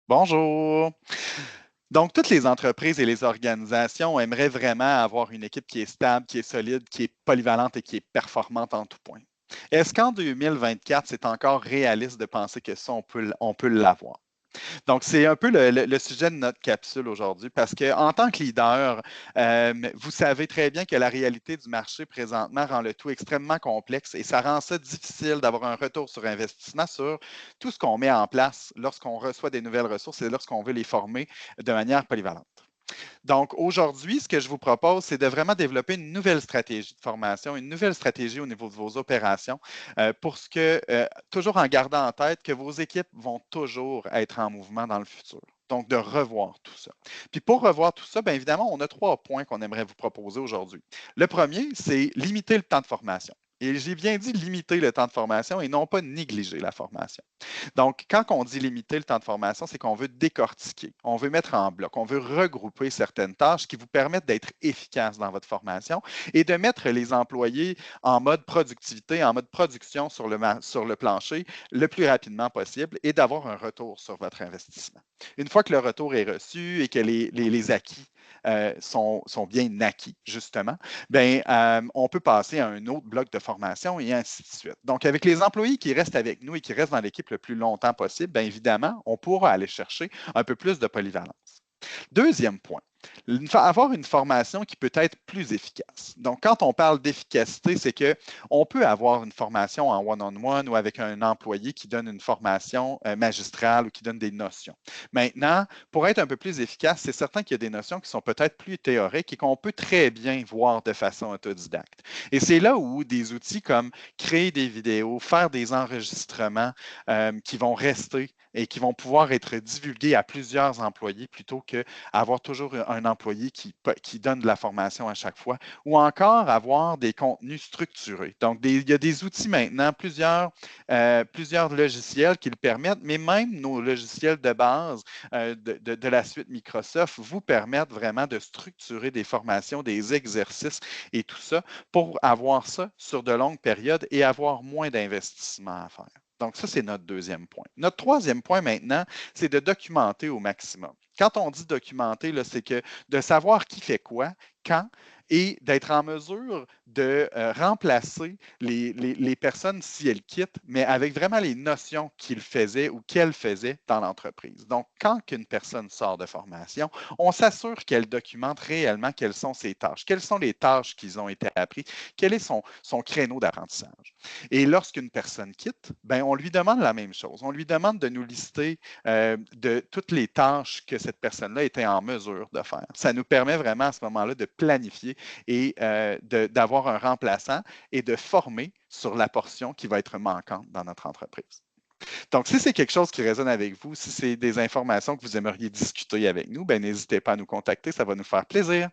Bonjour. Donc, toutes les entreprises et les organisations aimeraient vraiment avoir une équipe qui est stable, qui est solide, qui est polyvalente et qui est performante en tout point. Est-ce qu'en 2024, c'est encore réaliste de penser que ça, on peut l'avoir? Donc, c'est un peu le sujet de notre capsule aujourd'hui parce qu'en tant que leader, vous savez très bien que la réalité du marché présentement rend le tout extrêmement complexe et ça rend ça difficile d'avoir un retour sur investissement sur tout ce qu'on met en place lorsqu'on reçoit des nouvelles ressources et lorsqu'on veut les former de manière polyvalente. Donc, aujourd'hui, ce que je vous propose, c'est de vraiment développer une nouvelle stratégie de formation, une nouvelle stratégie au niveau de vos opérations, toujours en gardant en tête que vos équipes vont toujours être en mouvement dans le futur. Donc, de revoir tout ça. Puis pour revoir tout ça, bien évidemment, on a 3 points qu'on aimerait vous proposer aujourd'hui. Le premier, c'est limiter le temps de formation. Et j'ai bien dit limiter le temps de formation et non pas négliger la formation. Donc, quand on dit limiter le temps de formation, c'est qu'on veut décortiquer, on veut mettre en bloc, on veut regrouper certaines tâches qui vous permettent d'être efficace dans votre formation et de mettre les employés en mode productivité, en mode production sur le plancher le plus rapidement possible et d'avoir un retour sur votre investissement. Une fois que le retour est reçu et que les acquis sont bien acquis, justement, bien, on peut passer à un autre bloc de formation et ainsi de suite. Donc, avec les employés qui restent avec nous et qui restent dans l'équipe le plus longtemps possible, bien évidemment, on pourra aller chercher un peu plus de polyvalence. Deuxième point, avoir une formation qui peut être plus efficace. Donc, quand on parle d'efficacité, c'est qu'on peut avoir une formation en one-on-one ou avec un employé qui donne une formation magistrale ou qui donne des notions. Maintenant, pour être un peu plus efficace, c'est certain qu'il y a des notions qui sont peut-être plus théoriques et qu'on peut très bien voir de façon autodidacte. Et c'est là où des outils comme créer des vidéos, faire des enregistrements qui vont rester et qui vont pouvoir être divulgués à plusieurs employés plutôt qu'avoir toujours un employé qui donne de la formation à chaque fois, ou encore avoir des contenus structurés. Donc, il y a des outils maintenant, plusieurs logiciels qui le permettent, mais même nos logiciels de base de la suite Microsoft vous permettent vraiment de structurer des formations, des exercices et tout ça pour avoir ça sur de longues périodes et avoir moins d'investissement à faire. Donc, ça, c'est notre deuxième point. Notre troisième point maintenant, c'est de documenter au maximum. Quand on dit documenter, c'est que de savoir qui fait quoi, quand, et d'être en mesure de remplacer les personnes si elles quittent, mais avec vraiment les notions qu'ils faisaient ou qu'elles faisaient dans l'entreprise. Donc, quand une personne sort de formation, on s'assure qu'elle documente réellement quelles sont ses tâches, quelles sont les tâches qui ont été apprises, quel est son créneau d'apprentissage. Et lorsqu'une personne quitte, ben, on lui demande la même chose. On lui demande de nous lister de toutes les tâches que cette personne-là était en mesure de faire. Ça nous permet vraiment à ce moment-là de planifier et d'avoir un remplaçant et de former sur la portion qui va être manquante dans notre entreprise. Donc, si c'est quelque chose qui résonne avec vous, si c'est des informations que vous aimeriez discuter avec nous, ben, n'hésitez pas à nous contacter, ça va nous faire plaisir.